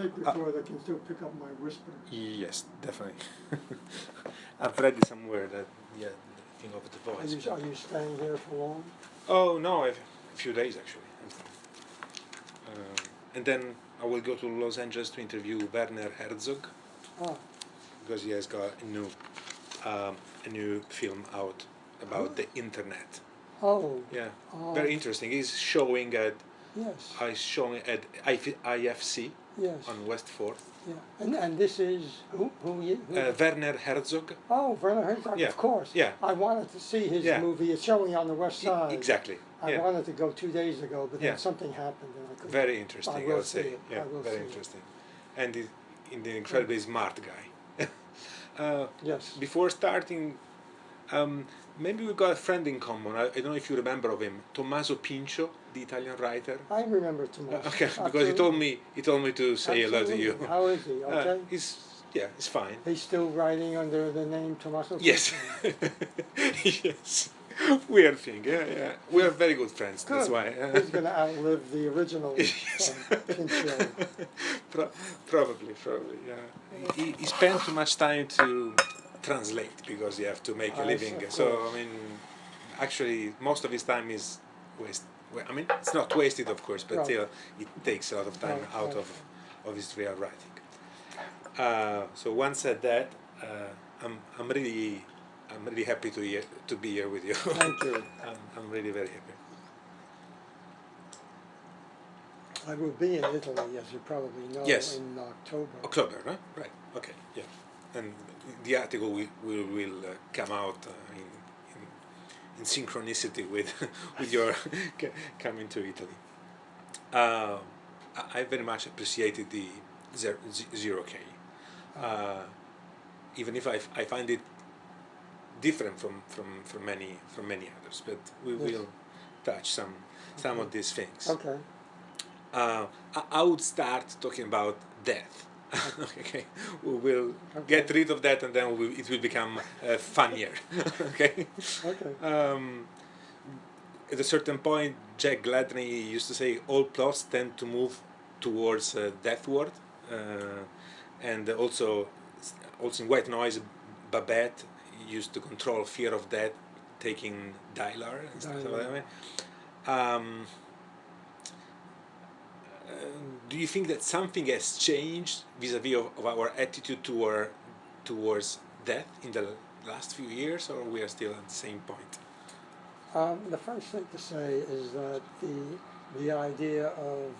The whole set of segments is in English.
before they can still pick up my whisper. Yes, definitely. I've read it somewhere that the thing of the voice. Are you staying here for long? Oh no, a few days actually. And then I will go to Los Angeles to interview Werner Herzog Ah, because he has got a new film out about the internet. oh, Yeah, oh, very interesting. He's showing at yes, IFC yes, on West 4th. yeah. And this is who? Werner Herzog. Oh, Werner Herzog, Yeah, of course. yeah, I wanted to see his yeah. movie. It's showing on the West Side. Exactly. I Yeah, wanted to go 2 days ago, but then yeah. something happened and I couldn't. Very interesting. I I will would see say. it. Yeah, I will very see interesting. And in the incredibly smart guy. Yes. Before starting, maybe we got a friend in common. I don't know if you remember of him, Tommaso Pincio, the Italian writer. I remember Tommaso. Okay, because he told me to say hello to you. How is he? Okay. He's fine. He's still writing under the name Tommaso Yes. Pincio. Yes. Weird thing. Yeah. We are very good friends. Good. That's why. He's going to outlive the original Yes. Pincio. Probably. Yeah. He spent too much time to translate because you have to make a living. So I mean, actually, most of his time is waste. I mean, it's not wasted, of course, but still, it takes a lot of time out of his real writing. So once said that, I'm really happy to be here with you. Thank you. I'm really very happy. I will be in Italy, as you probably know, Yes. in October. October, huh? Right. Okay. Yeah. And the article will come out in synchronicity with with your coming to Italy. I very much appreciated the 0K. Even if I find it different from many others, but we will touch some of these things. Okay. I would start talking about death. Okay, we will get rid of that, and then it will become funnier. Okay. Okay. At a certain point, Jack Gladney used to say all plots tend to move towards deathward, and also in White Noise, Babette used to control fear of death, taking Dylar and stuff like that. Do you think that something has changed vis-a-vis of our attitude towards death in the last few years, or we are still at the same point? The first thing to say is that the idea of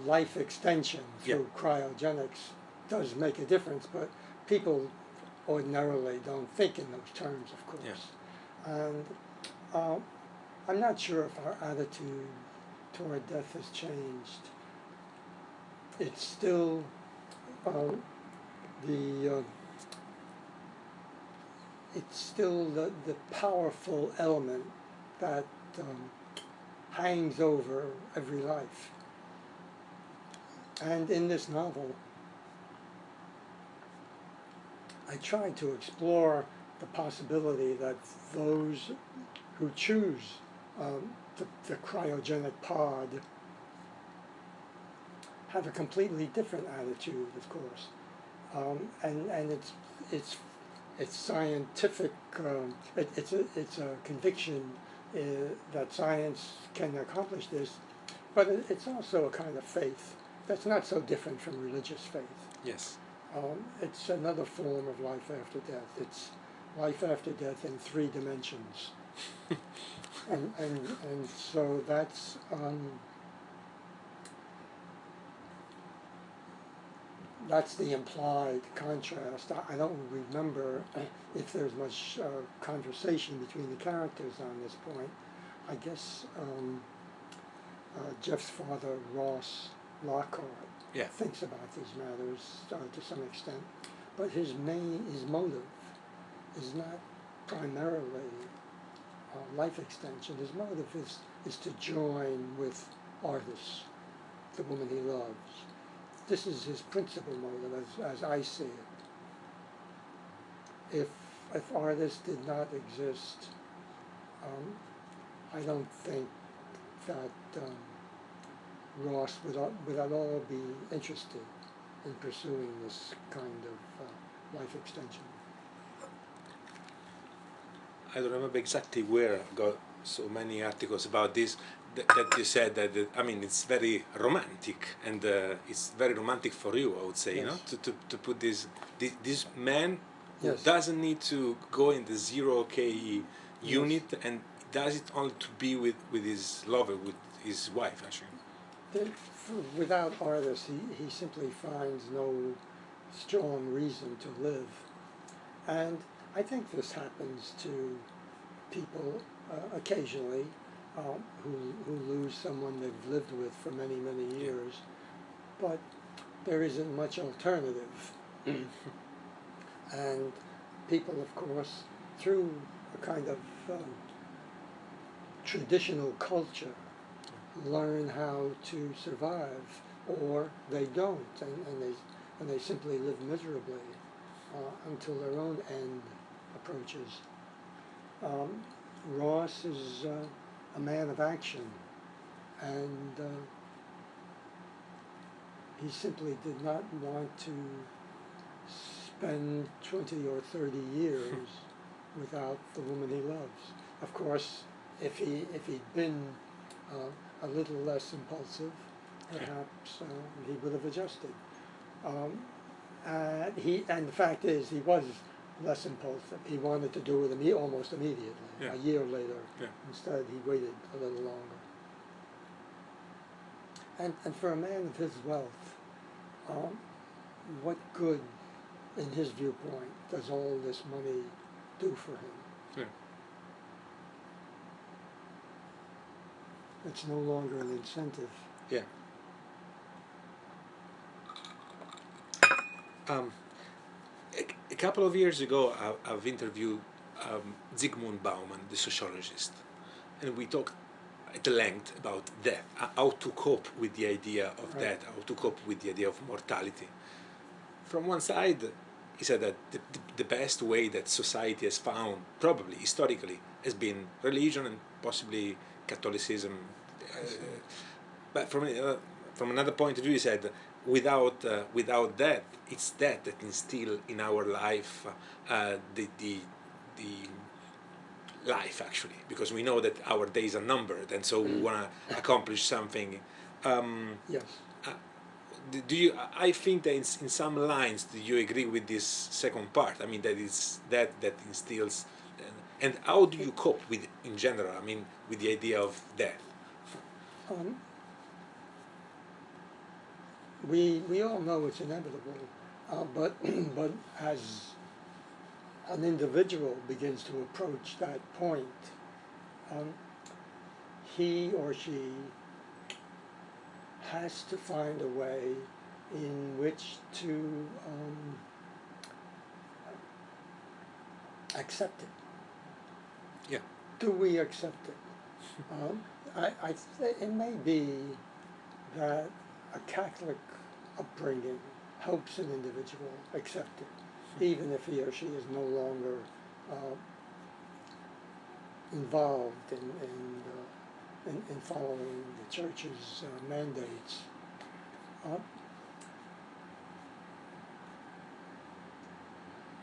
life extension through cryogenics does make a difference, but people ordinarily don't think in those terms, of course. And I'm not sure if our attitude toward death has changed. It's still the powerful element that hangs over every life. And in this novel, I tried to explore the possibility that those who choose the cryogenic pod have a completely different attitude, of course, and it's scientific. It's a conviction that science can accomplish this, but it's also a kind of faith that's not so different from religious faith. Yes. It's another form of life after death. It's life after death in 3 dimensions. and so that's the implied contrast. I don't remember if there's much conversation between the characters on this point. I guess Jeff's father, Ross Lockhart, thinks about these matters to some extent, but his motive is not primarily life extension. His motive is to join with Artis, the woman he loves. This is his principal motive, as I see it. If Artis did not exist, I don't think that Ross would at all be interested in pursuing this kind of life extension. I don't remember exactly where I got so many articles about this that you said that I mean it's very romantic and it's very romantic for you, I would say, you know, Yes. to put this man who Yes. doesn't need to go in the 0K unit Yes. and does it only to be with his lover, with his wife actually. Without artists, he simply finds no strong reason to live. And I think this happens to people occasionally who lose someone they've lived with for many, many years. But there isn't much alternative. And people, of course, through a kind of traditional culture, learn how to survive, or they don't, and they simply live miserably until their own end approaches. Ross is a man of action, and he simply did not want to spend 20 or 30 years without the woman he loves. Of course, if he'd been a little less impulsive, perhaps he would have adjusted. And the fact is, he was less impulsive. He wanted to do it almost immediately, a year later. Instead, he waited a little longer. And for a man of his wealth, what good, in his viewpoint, does all this money do for him? It's no longer an incentive. Yeah. A couple of years ago, I've interviewed Zygmunt Bauman, the sociologist, and we talked at length about death, how to cope with the idea of death, how to cope with the idea of mortality. From one side, he said that the best way that society has found, probably historically, has been religion and possibly Catholicism. But from another point of view, he said, without that, it's that instill in our life the life actually, because we know that our days are numbered, and so we want to accomplish something. Yes. Do you? I think that in some lines, do you agree with this second part? I mean, that it's that instills, and how do you cope with, in general? I mean, with the idea of death. We all know it's inevitable, but but as an individual begins to approach that point, he or she has to find a way in which to accept it. Yeah. Do we accept it? It may be that a Catholic upbringing helps an individual accept it, even if he or she is no longer involved in following the Church's mandates.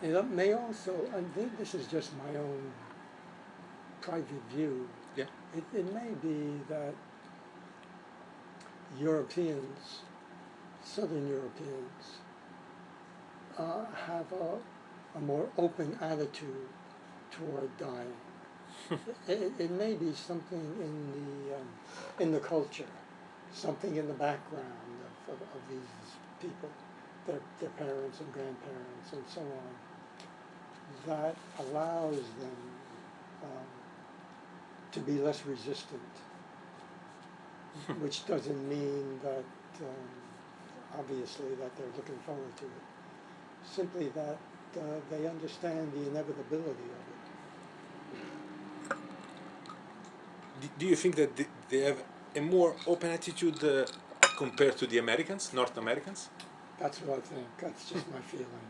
It may also, and this is just my own private view, it may be that Europeans, Southern Europeans, have a more open attitude toward dying. It may be something in the culture, something in the background of these people, their parents and grandparents and so on, that allows them to be less resistant, which doesn't mean that, obviously, that they're looking forward to it. Simply that they understand the inevitability of it. Do you think that they have a more open attitude compared to the Americans, North Americans? That's what I think. That's just my feeling.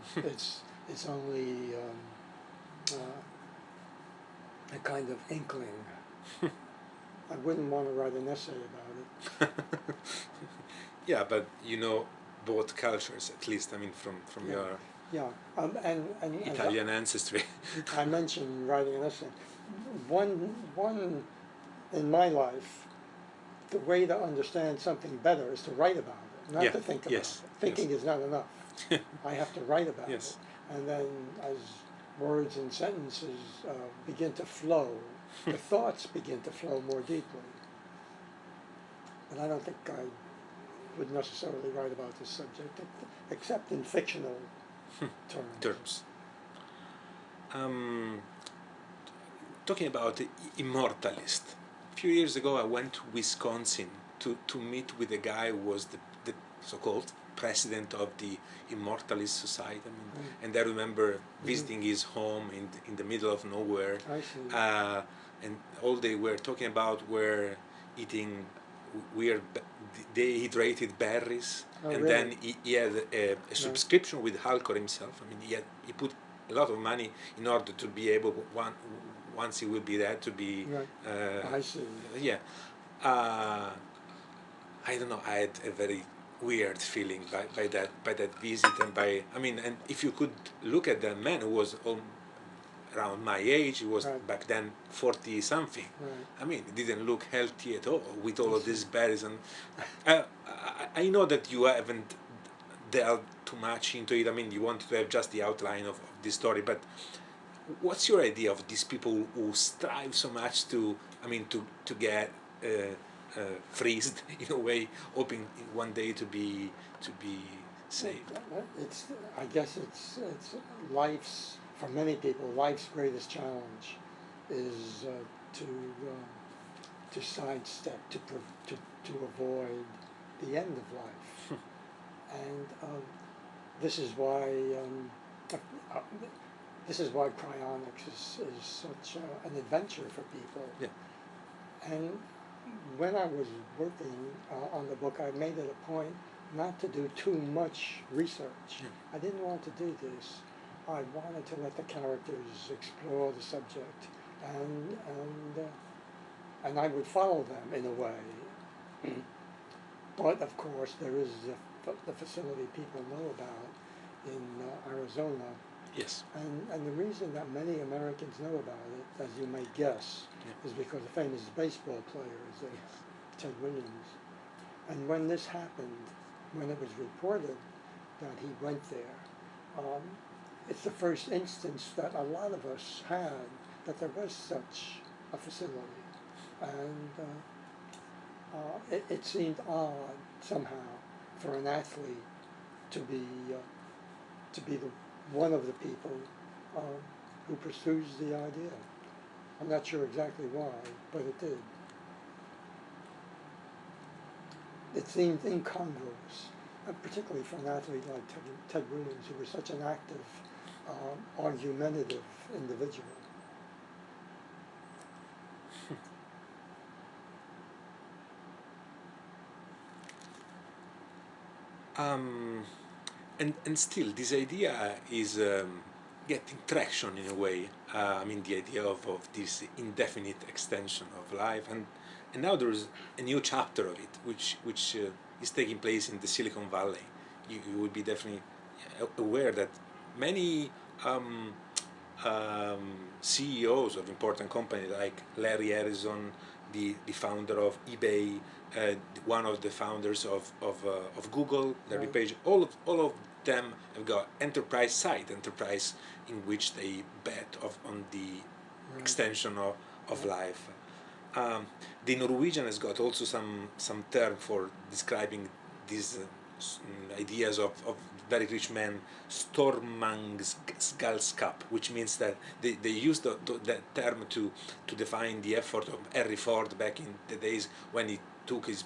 It's only a kind of inkling. I wouldn't want to write an essay about it. Yeah, but you know both cultures, at least. I mean, from Yeah. your Yeah, and as Italian ancestry. I mentioned writing an essay. One in my life, the way to understand something better is to write about it, not Yeah, to think about yes, it. Thinking yes. is not enough. I have to write about Yes. it, and then as words and sentences begin to flow, the thoughts begin to flow more deeply. But I don't think I would necessarily write about this subject, except in fictional terms. Um, Talking about the immortalist. A few years ago, I went to Wisconsin to meet with a guy who was the so-called president of the Immortalist Society. I mean, and I remember visiting his home in the middle of nowhere. I see. And all they were talking about were eating weird, dehydrated berries. Oh, And really? then he had a subscription with Halcor himself. I mean, he put a lot of money in order to be able once he will be there to be Right. I see. yeah I don't know, I had a very weird feeling by that visit, and by I mean, and if you could look at the man who was around my age, he was Right. back then 40 something. Right. I mean, he didn't look healthy at all with all I of these see. berries. And I know that you haven't delved too much into it. I mean, you wanted to have just the outline of this story, but what's your idea of these people who strive so much to, I mean, to get freezed in a way, hoping one day to be saved? It's, I guess it's life's, for many people, life's greatest challenge is to sidestep, to avoid the end of life. And this is why uh, this is why cryonics is such an adventure for people. Yeah. And when I was working on the book, I made it a point not to do too much research. Yeah. I didn't want to do this. I wanted to let the characters explore the subject, and I would follow them in a way. But of course, there is the facility people know about in Arizona. Yes. And the reason that many Americans know about it, as you may guess, is because a famous baseball player is there, Ted Williams. And when this happened, when it was reported that he went there, it's the first instance that a lot of us had that there was such a facility. And it seemed odd somehow for an athlete to be one of the people who pursues the idea. I'm not sure exactly why, but it did. It seemed incongruous, particularly for an athlete like Ted Williams, who was such an active, argumentative individual. And still, this idea is getting traction in a way. I mean, the idea of this indefinite extension of life, and now there is a new chapter of it, which is taking place in the Silicon Valley. You would be definitely aware that many CEOs of important companies like Larry Ellison, the founder of eBay, one of the founders of Google, Larry Page, all of them have got enterprise in which they bet on the extension of life. The Norwegian has got also some term for describing these ideas of very rich men, stormandsgalskap, which means that they used that term to define the effort of Henry Ford back in the days when he took his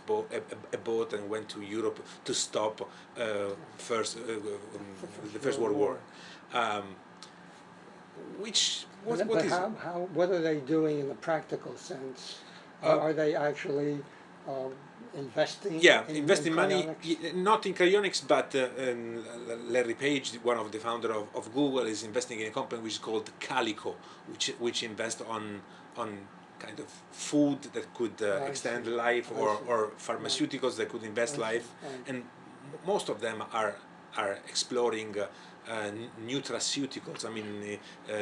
a boat and went to Europe to stop the First World War. What are they doing in the practical sense? Are they actually investing? Investing money, cryonics? not in cryonics, but Larry Page, one of the founder of Google, is investing in a company which is called Calico, which invests on kind of food that could extend life, or pharmaceuticals that could invest life, and most of them are exploring nutraceuticals. I mean,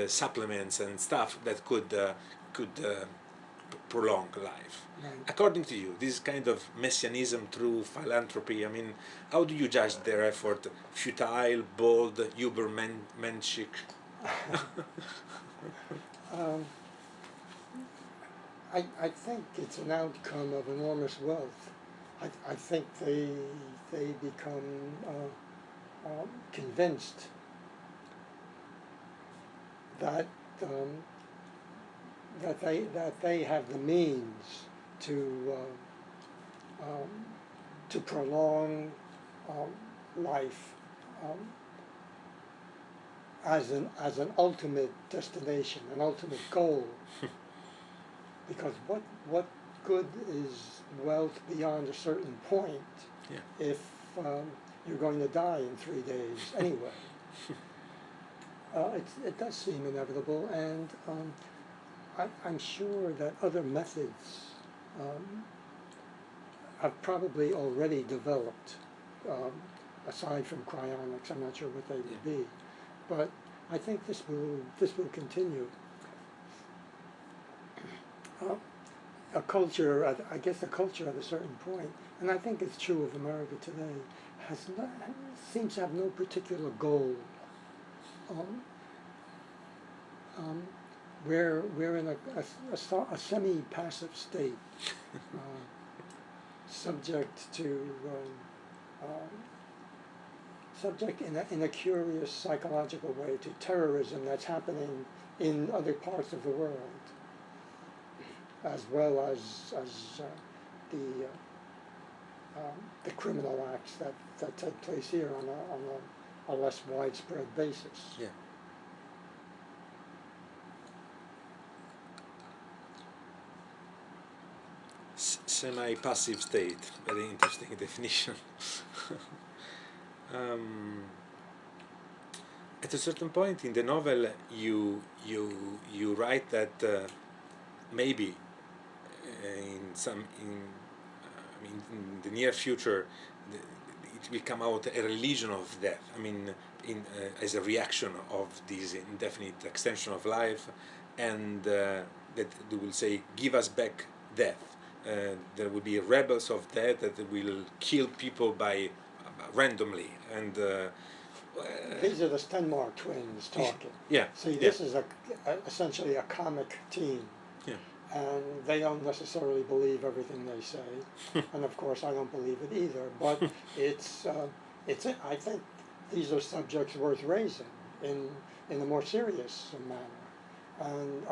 supplements and stuff that could prolong life. Right. According to you, this kind of messianism through philanthropy, I mean, how do you judge their effort? Futile, bold, Übermenschig? I think it's an outcome of enormous wealth. I think they become convinced that that they have the means to prolong life as an ultimate destination, an ultimate goal. Because what good is wealth beyond a certain point if you're going to die in 3 days anyway? It does seem inevitable, and I'm sure that other methods have probably already developed, aside from cryonics. I'm not sure what they would be, but I think this will continue. A culture, I guess, a culture at a certain point, and I think it's true of America today, seems to have no particular goal. We're in a semi-passive state, subject in a curious psychological way to terrorism that's happening in other parts of the world, as well as the criminal acts that take place here on a less widespread basis. Yeah. Semi-passive state, very interesting definition. At a certain point in the novel, you write that maybe in the near future it will come out a religion of death. I mean, as a reaction of this indefinite extension of life, and that they will say, "Give us back death." There will be rebels of death that will kill people by randomly, and these are the Stenmark twins talking. Yeah. See, this is essentially a comic team. Yeah. And they don't necessarily believe everything they say, and of course I don't believe it either. But I think these are subjects worth raising in a more serious manner, and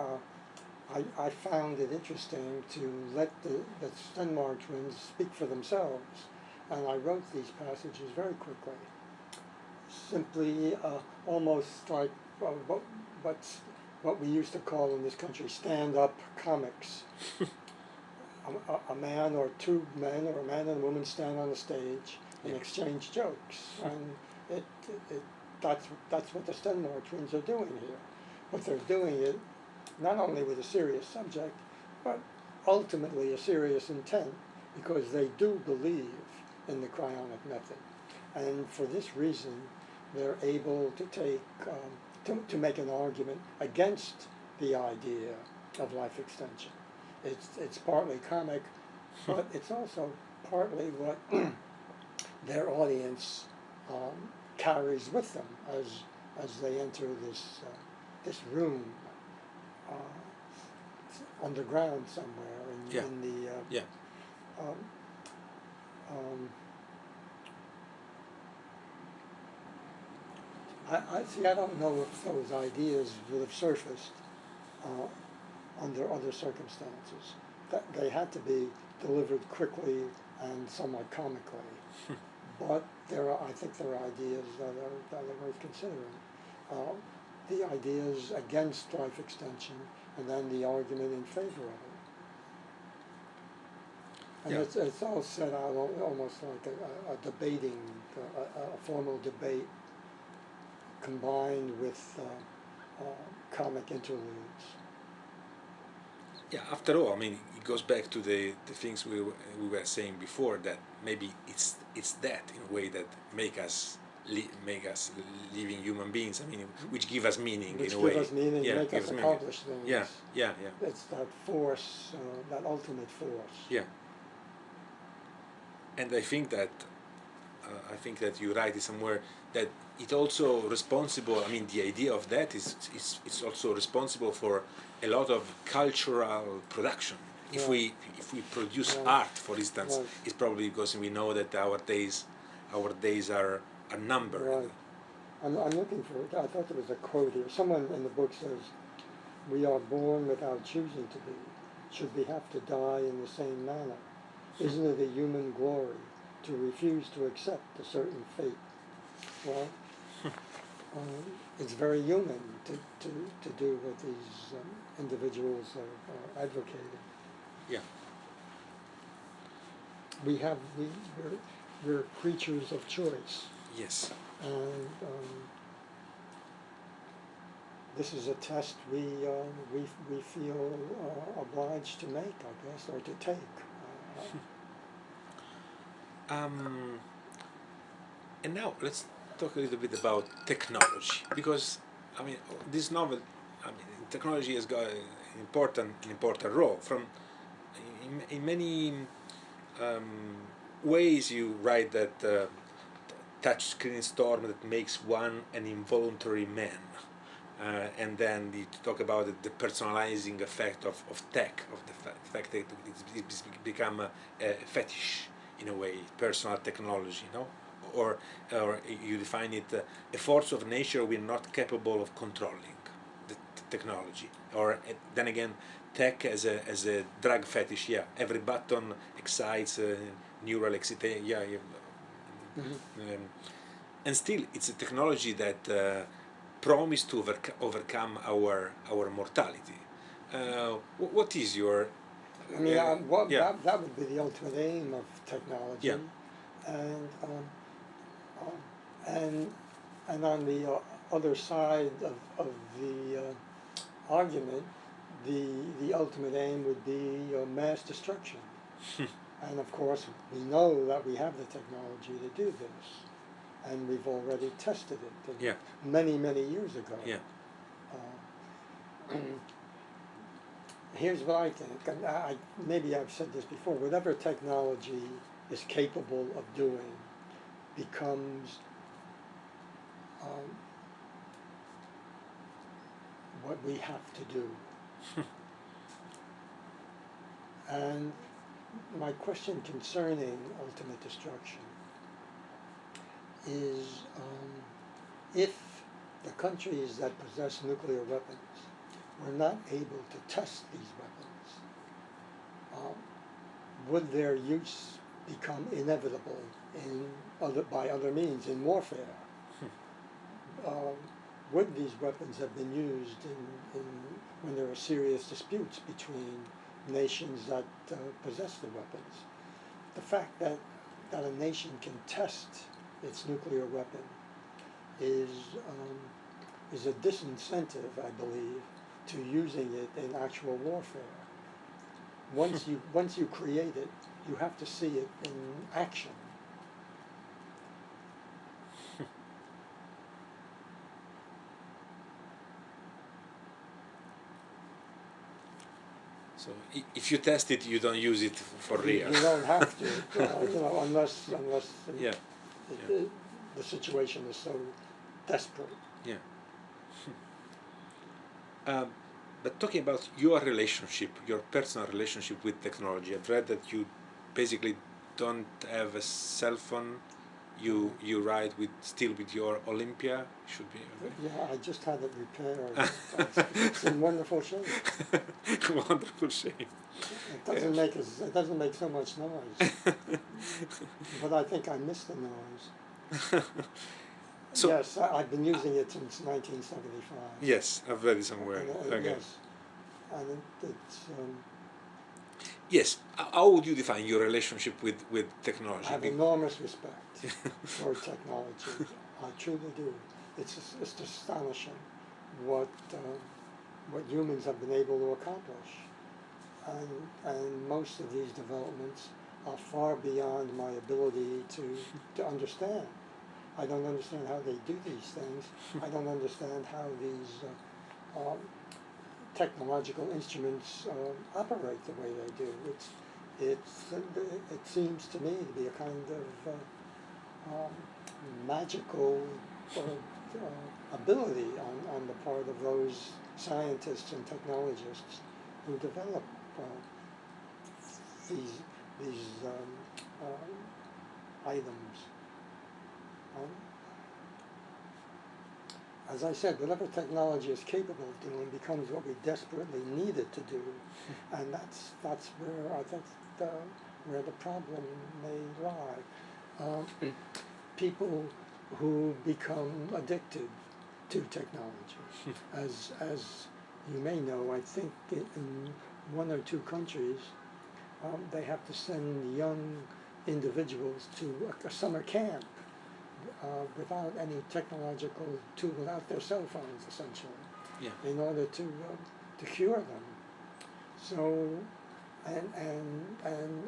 I found it interesting to let the Stenmark twins speak for themselves, and I wrote these passages very quickly, simply almost like what we used to call in this country stand-up comics. A man or two men, or a man and a woman, stand on the stage and exchange jokes, and that's what the Stenmark twins are doing here. But they're doing it not only with a serious subject, but ultimately a serious intent, because they do believe in the cryonic method, and for this reason they're able to take to make an argument against the idea of life extension. It's partly comic, but it's also partly what their audience carries with them as they enter this room underground somewhere in the I don't know if those ideas would have surfaced under other circumstances. That they had to be delivered quickly and somewhat comically. But I think there are ideas that are worth considering. The ideas against life extension, and then the argument in favor of it. And it's all set out almost like a debating, a formal debate, combined with comic interludes. Yeah, after all, I mean, it goes back to the things we were saying before, that maybe it's that in a way that make us living human beings. I mean, which give us meaning which in a give way. us meaning, Yeah, make give us us meaning. accomplish things. Yeah, yeah, yeah, It's that force, that ultimate force. yeah. And I think that you write it somewhere that it also responsible. I mean, the idea of that is it's also responsible for a lot of cultural production. Right. If we produce Right. art, for instance, Right. it's probably because we know that our days are numbered. Right. I'm looking for it. I thought there was a quote here. Someone in the book says, "We are born without choosing to be. Should we have to die in the same manner? Isn't it a human glory to refuse to accept a certain fate?" Well, it's very human to do what these individuals are advocating. Yeah. We're creatures of choice, Yes. and this is a test we feel obliged to make, I guess, or to take. And now let's talk a little bit about technology, because I mean this novel, I mean technology has got an important role. From in many ways you write that touch screen storm that makes one an involuntary man. And then you talk about the personalizing effect of tech, of the fact that it's become a fetish in a way, personal technology, or you define it a force of nature we're not capable of controlling, the technology, or then again, tech as a drug fetish. Yeah, every button excites neural excitation. Yeah, yeah. Mm-hmm. And still, it's a technology that promise to overcome our mortality. What is your I mean, yeah, that would be the ultimate aim of technology, yeah, and um, and and on the other side of the argument, the ultimate aim would be mass destruction. And of course, we know that we have the technology to do this, and we've already tested it yeah, many years ago. yeah, Uh, Here's what I think, and maybe I've said this before, whatever technology is capable of doing becomes um, what we have to do. And my question concerning ultimate destruction is if the countries that possess nuclear weapons were not able to test these weapons, would their use become inevitable by other means in warfare? Would these weapons have been used when there are serious disputes between nations that possess the weapons? The fact that a nation can test its nuclear weapon is a disincentive, I believe, to using it in actual warfare. Once you create it, you have to see it in action. So if you test it, you don't use it for real. You don't have to, unless Yeah, the situation is so desperate. yeah. But talking about your relationship, your personal relationship with technology, I've read that you basically don't have a cell phone. You ride still with your Olympia. Should be okay. Yeah, I just had it repaired. It's in wonderful shape. Wonderful shape. It doesn't make so much noise, but I think I missed the noise. So Yes, I've been using it since 1975. yes, I've read it somewhere. Okay. Yes, and it's. Yes. How would you define your relationship with technology? I have enormous respect for technology. I truly do. It's astonishing what humans have been able to accomplish. and most of these developments are far beyond my ability to understand. I don't understand how they do these things. I don't understand how these technological instruments operate the way they do. It seems to me to be a kind of magical ability on the part of those scientists and technologists who develop these items. As I said, whatever technology is capable of doing becomes what we desperately need it to do, and that's where I think where the problem may lie. People who become addicted to technology, as you may know, I think in one or two countries, they have to send young individuals to a summer camp without any technological tool, without their cell phones, essentially, in order to cure them. So, and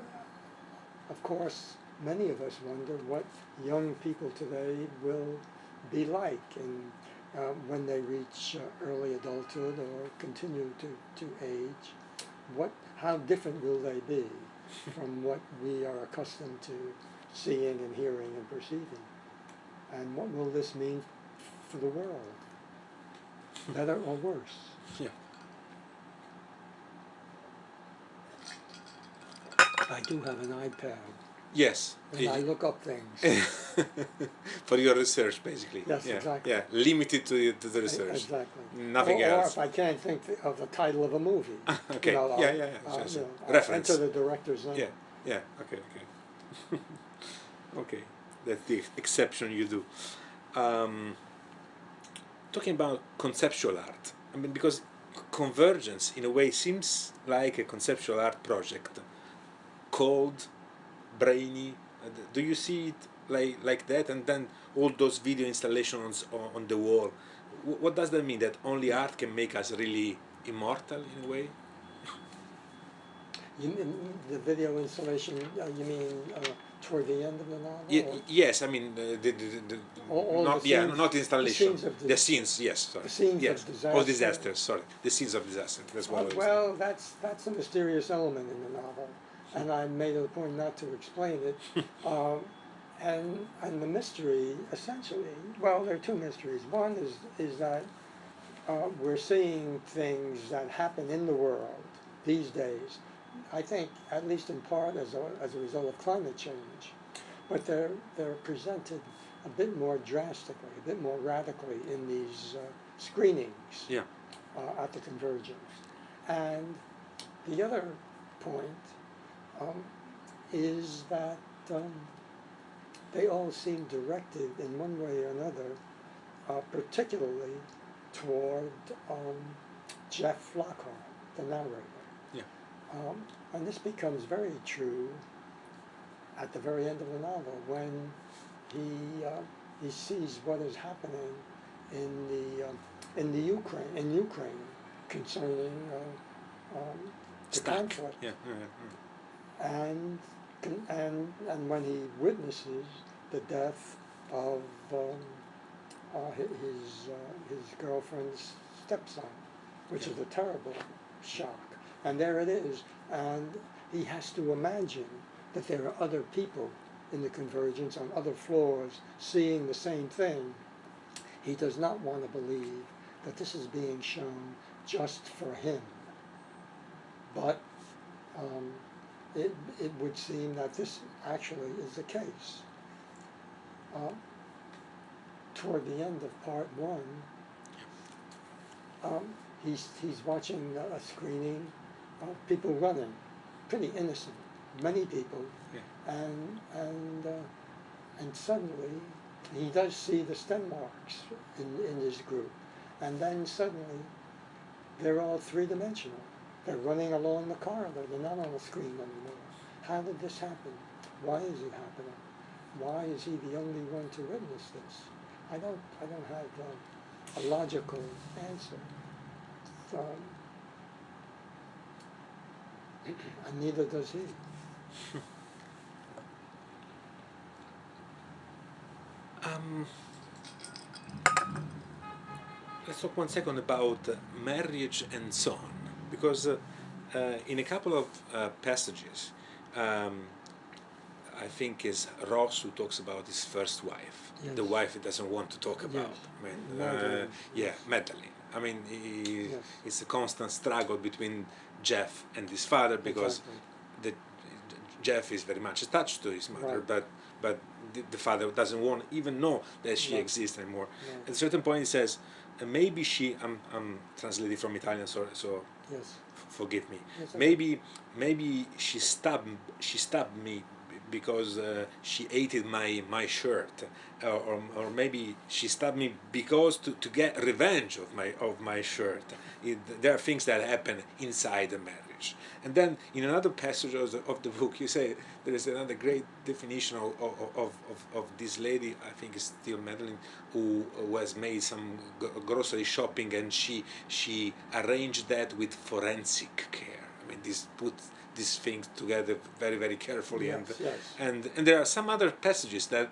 of course, many of us wonder what young people today will be like when they reach early adulthood or continue to age. How different will they be from what we are accustomed to seeing and hearing and perceiving? And what will this mean for the world? Better or worse? Yeah. I do have an iPad. Yes. And I look up things. For your research, basically. Yes, exactly. Yeah, limited to the research. Exactly. Nothing else. Or if I can't think of the title of a movie. Okay. Enter Reference. the director's name. Yeah. Okay. Okay. That's the exception you do. Talking about conceptual art, I mean, because Convergence, in a way, seems like a conceptual art project, cold, brainy. Do you see it like that? And then all those video installations on the wall. What does that mean? That only art can make us really immortal in a way? You mean the video installation? You mean toward the end of the novel? Yes, I mean not installation. The scenes, yes, sorry. The scenes yes. of disaster. Or disasters, sorry. The scenes of disaster. That's what I was well, that's a mysterious element in the novel, and I made it a point not to explain it. And the mystery, essentially, well, there are two mysteries. One is that we're seeing things that happen in the world these days, I think, at least in part as a result of climate change, but they're presented a bit more drastically, a bit more radically in these screenings at the Convergence. And the other point is that they all seem directed in one way or another, particularly toward Jeff Lockhart, the narrator. And this becomes very true at the very end of the novel when he sees what is happening in Ukraine concerning the conflict. And when he witnesses the death of his girlfriend's stepson, which is a terrible shock. And there it is, and he has to imagine that there are other people in the Convergence on other floors seeing the same thing. He does not want to believe that this is being shown just for him. But it would seem that this actually is the case. Toward the end of part one, he's watching a screening of people running, pretty innocent, many people, and suddenly he does see the stem marks in his group, and then suddenly they're all three-dimensional. They're running along the corridor. They're not on the screen anymore. How did this happen? Why is it happening? Why is he the only one to witness this? I don't have a logical answer. and neither does he. Um, let's talk 1 second about marriage and so on, because in a couple of passages, um, I think is Ross who talks about his first wife, Yes. the wife he doesn't want to talk about. Yes. I mean, Madeline, yeah, yes. Madeline. I mean, Yes. it's a constant struggle between Jeff and his father because Exactly. the, Jeff is very much attached to his mother, Right. but the father doesn't want even know that she No. exists anymore. No. At a certain point, he says, maybe she. I'm translating from Italian, so Yes. forgive me. Yes, okay. Maybe she stabbed me because she hated my shirt, or maybe she stabbed me because to get revenge of my shirt. There are things that happen inside the marriage. And then in another passage of the book, you say there is another great definition of this lady. I think it's still Madeline, who has made some grocery shopping, and she arranged that with forensic care. I mean, this put these things together very very carefully, Yes, yes. and there are some other passages that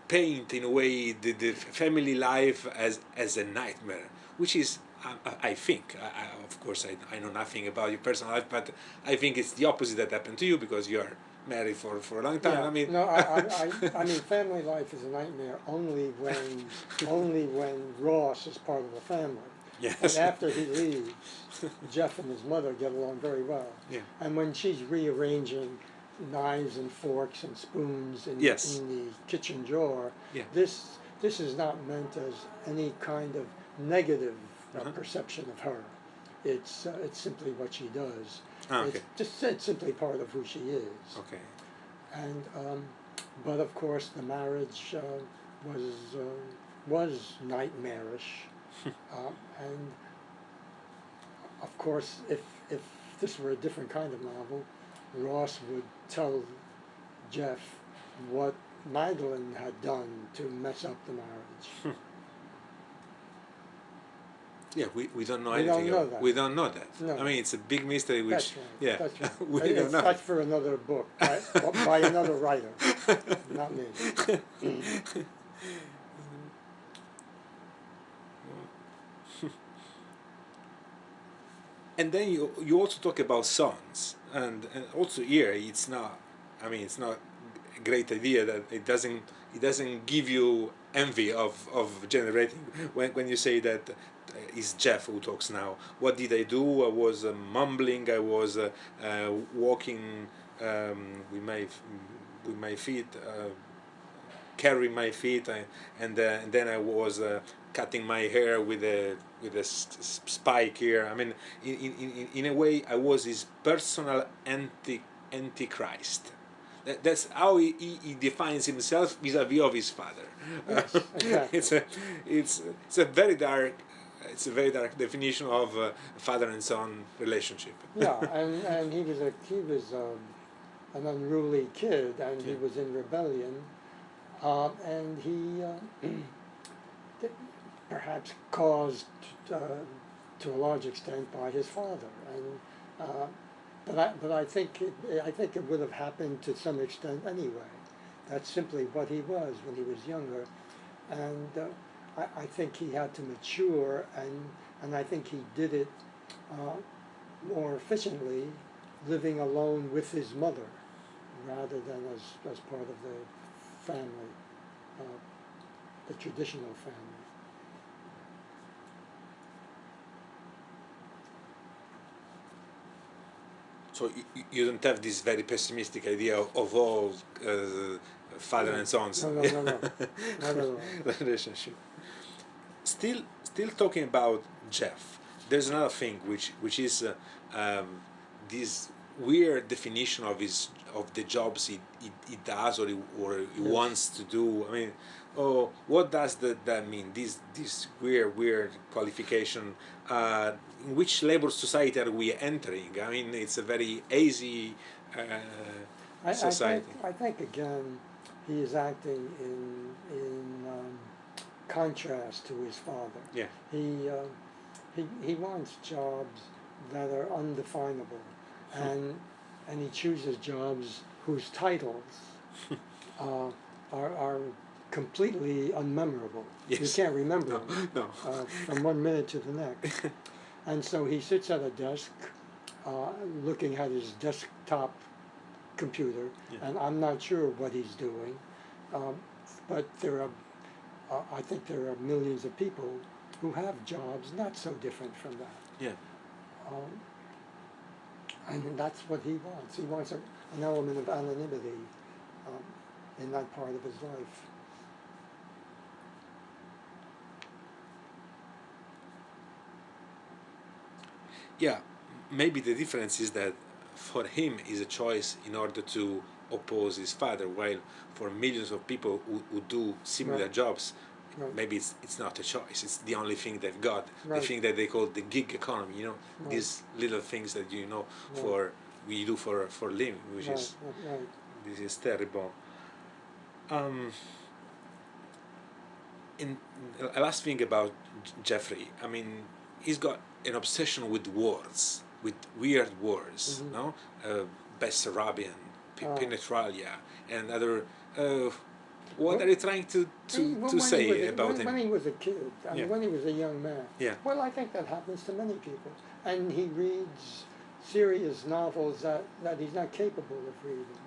paint in a way the family life as a nightmare, which is I think of course I know nothing about your personal life, but I think it's the opposite that happened to you because you are married for a long time. Yeah. I mean, No, I mean, family life is a nightmare only when Ross is part of the family. yes. And after he leaves, Jeff and his mother get along very well. Yeah. And when she's rearranging knives and forks and spoons Yes. in the kitchen drawer, Yeah. this is not meant as any kind of negative Uh-huh. perception of her. It's simply what she does. Okay. It's simply part of who she is. Okay. And but of course the marriage was nightmarish, and of course if this were a different kind of novel, Ross would tell Jeff what Magdalene had done to mess up the marriage. Yeah, we don't know We don't anything. know that. We don't know that. No. I mean, it's a big mystery. Which That's right. yeah, That's right. we don't know. That's for another book by another writer, not me. And then you also talk about sons, and also here it's not. I mean, it's not a great idea that it doesn't give you envy of generating when you say that it's Jeff who talks now. What did I do? I was mumbling. I was walking with my feet. Carrying my feet, and then I was cutting my hair with a spike here. I mean, in a way, I was his personal antichrist. That's how he defines himself vis-a-vis of his father. Yes, exactly. It's a very dark. It's a very dark definition of father and son relationship. Yeah, and he was an unruly kid, and he Yeah. was in rebellion, and he perhaps caused to a large extent by his father, and but I think it would have happened to some extent anyway. That's simply what he was when he was younger, and I think he had to mature, and I think he did it more efficiently living alone with his mother rather than as part of the family, the traditional family. So you don't have this very pessimistic idea of all father and sons No, not at all. relationship. Still talking about Jeff. There's another thing which is this weird definition of the jobs he does or he Yes. wants to do. I mean, oh, what does that mean? This weird qualification. In which labor society are we entering? I mean, it's a very hazy society. I think again, he is acting in contrast to his father. Yeah. he wants jobs that are undefinable, and he chooses jobs whose titles uh, are completely unmemorable. Yes. You can't remember No, them no. from one minute to the next. And so he sits at a desk looking at his desktop computer, Yeah. and I'm not sure what he's doing, but there are, I think there are millions of people who have jobs not so different from that. Yeah. And that's what he wants. He wants an element of anonymity in that part of his life. Yeah, maybe the difference is that for him is a choice in order to oppose his father, while for millions of people who do similar Right. jobs, Right. maybe it's not a choice. It's the only thing they've got. Right. The thing that they call the gig economy. You know, Right. these little things that Right. for we do for living, which Right. is Right. this is terrible. In a last thing about Jeffrey, I mean, he's got an obsession with words, with weird words, Mhm. no? Bessarabian, Oh. penetralia, and other. What Well, are you trying to say about him? when he was a kid, I mean, Yeah. when he was a young man. Yeah. Well, I think that happens to many people. And he reads serious novels that he's not capable of reading.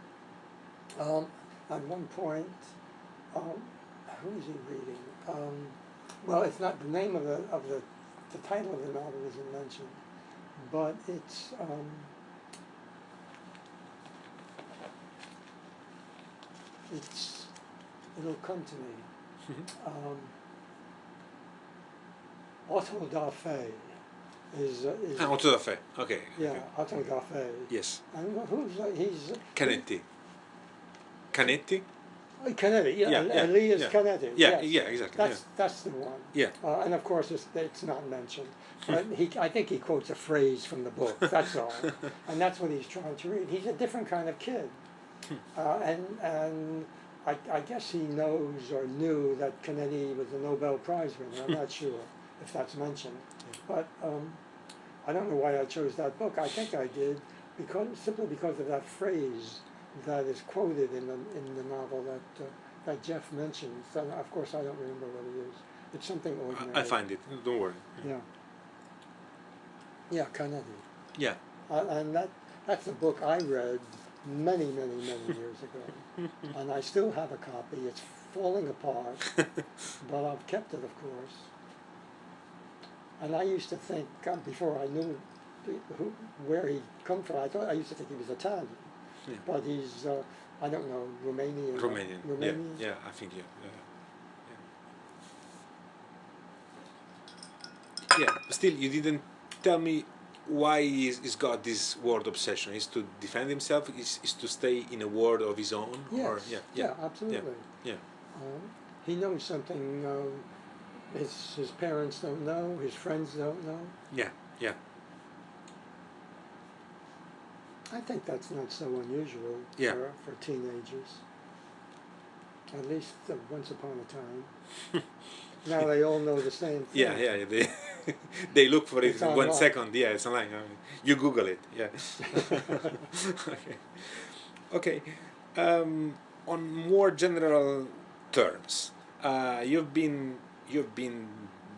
At one point, who is he reading? Well, it's not the name of the title of the novel isn't mentioned, but it'll come to me. Autodafé is Autodafé. Okay. yeah, Okay. autodafé. Yes. And who's he's Canetti. Canetti. Canetti, yeah, Yeah. Elias Yeah. Canetti. Yeah. Yes. Yeah. Exactly. That's the one. Yeah. And of course it's not mentioned, but I think he quotes a phrase from the book. That's all, and that's what he's trying to read. He's a different kind of kid, and I guess he knows or knew that Canetti was a Nobel Prize winner. I'm not sure if that's mentioned, but I don't know why I chose that book. I think I did simply because of that phrase that is quoted in the novel that Jeff mentions. And of course, I don't remember what it is. It's something ordinary. I find it. Don't worry. Yeah. Yeah, Canetti. Yeah. And that's a book I read many years ago, and I still have a copy. It's falling apart, but I've kept it, of course. And I used to think, before I knew where he'd come from, I used to think he was Italian. Yeah. But he's, I don't know, Romanian. Romanian. Yeah, I think, yeah. Yeah, still, you didn't tell me why he's got this word obsession. Is to defend himself? Is to stay in a world of his own? Yes. Or, Yeah, absolutely. Yeah. He knows something his parents don't know, his friends don't know. Yeah. Yeah. I think that's not so unusual for teenagers. At least once upon a time. Now they all know the same thing. Yeah. They look for it It's in online. 1 second. Yeah, it's online. You Google it. Yeah. Okay. On more general terms, you've been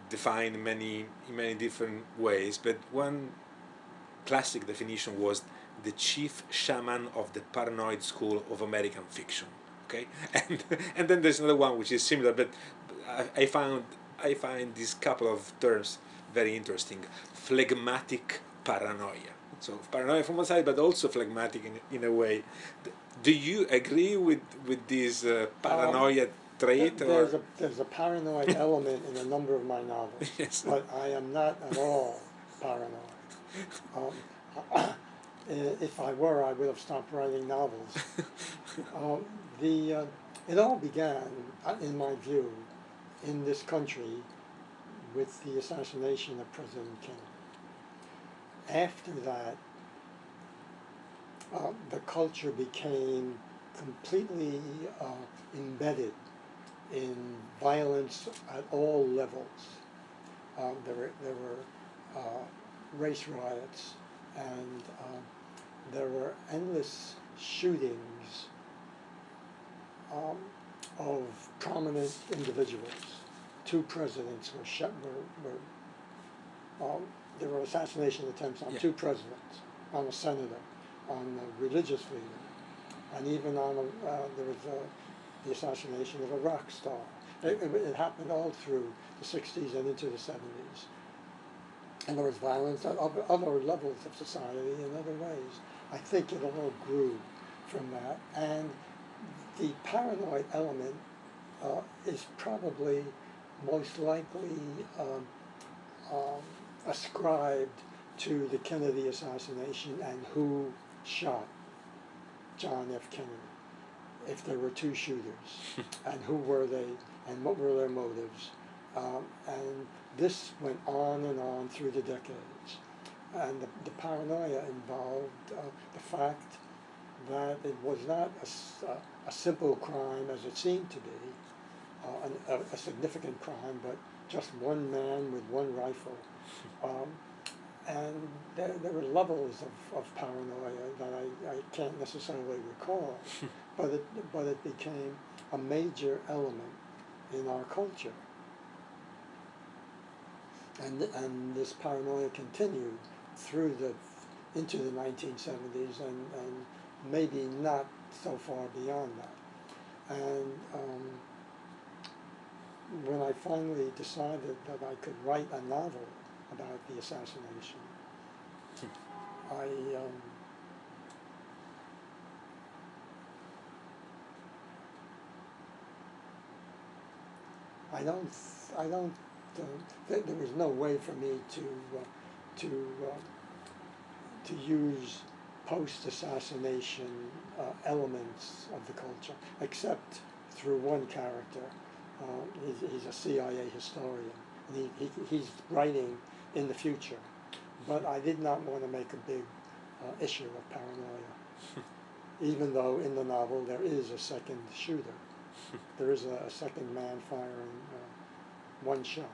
defined in many different ways, but one classic definition was the chief shaman of the paranoid school of American fiction. Okay, and then there's another one which is similar, but I find these couple of terms very interesting. Phlegmatic paranoia. So paranoia from one side, but also phlegmatic in a way. Do you agree with this paranoia trait? There's a paranoid element in a number of my novels, Yes. but I am not at all paranoid. If I were, I would have stopped writing novels. It all began, in my view, in this country with the assassination of President Kennedy. After that, the culture became completely embedded in violence at all levels. There were race riots, and there were endless shootings of prominent individuals. Two presidents were shot. There were assassination attempts on two presidents, on a senator, on a religious leader, and even on there was the assassination of a rock star. It happened all through the 60s and into the 70s. And there was violence at other levels of society in other ways. I think it all grew from that. And the paranoid element is probably most likely ascribed to the Kennedy assassination and who shot John F. Kennedy. If there were two shooters, and who were they, and what were their motives. And this went on through the decades. And the paranoia involved the fact that it was not a simple crime as it seemed to be, a significant crime, but just one man with one rifle. And there were levels of paranoia that I can't necessarily recall, but it became a major element in our culture. And this paranoia continued into the 1970s and maybe not so far beyond that. And when I finally decided that I could write a novel about the assassination, there was no way for me to use post-assassination elements of the culture, except through one character. He's a CIA historian, and he's writing in the future. But I did not want to make a big issue of paranoia, even though in the novel there is a second shooter. There is a second man firing one shot.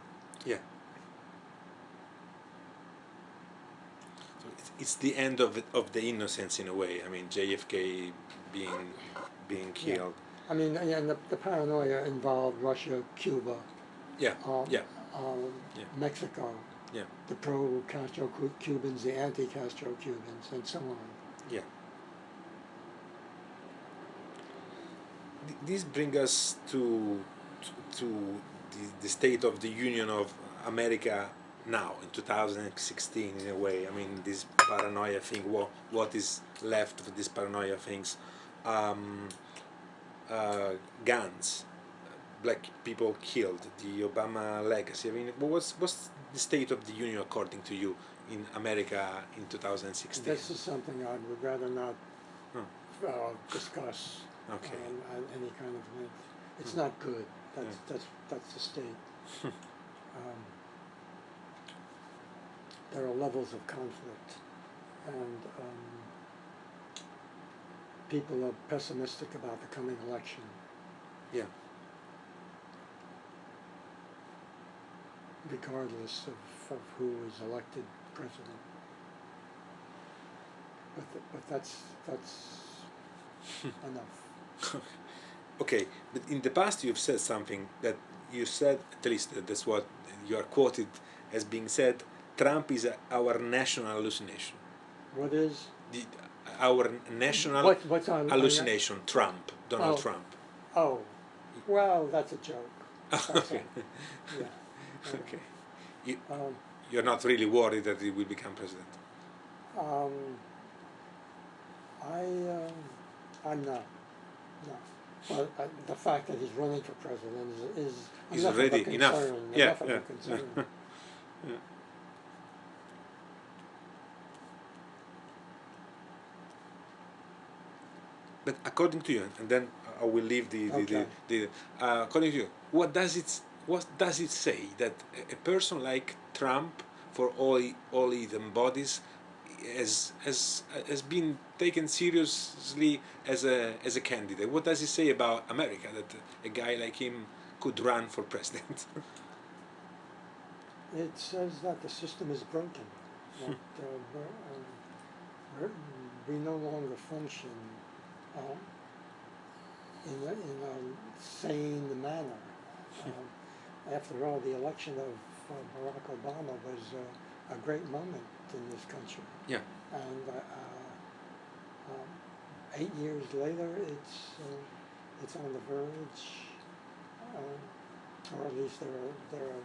Yeah. So it's the end of the innocence in a way. I mean, JFK being killed. Yeah. I mean, and the paranoia involved Russia, Cuba, Mexico, the pro-Castro Cubans, the anti-Castro Cubans, and so on. Yeah. This brings us to the state of the Union of America now in 2016 in a way. I mean, this paranoia thing. What is left of these paranoia things? Guns, black people killed, the Obama legacy. I mean, what's the state of the Union according to you in America in 2016? This is something I would rather not discuss. Okay. Any kind of length. It's not good. That's the state. There are levels of conflict, and people are pessimistic about the coming election. Yeah. Regardless of who is elected president. But that's enough. Okay, but in the past you've said something that you said, at least that's what you are quoted as being said, Trump is our national hallucination. What is? Our national what's on, hallucination, Trump, Donald Trump. Oh, well, that's a joke. Okay. Yeah. Okay. You're not really worried that he will become president? I'm not. No. But the fact that he's running for president is enough already of a enough. concern. Yeah, Enough of a concern. Yeah. But according to you, and then I will leave the according to you, what does it say that a person like Trump, for all it embodies, has been taken seriously as a candidate? What does it say about America that a guy like him could run for president? It says that the system is broken. That we no longer function um, in a sane manner. After all, the election of Barack Obama was a great moment in this country. Yeah. And 8 years later, it's on the verge, or at least there are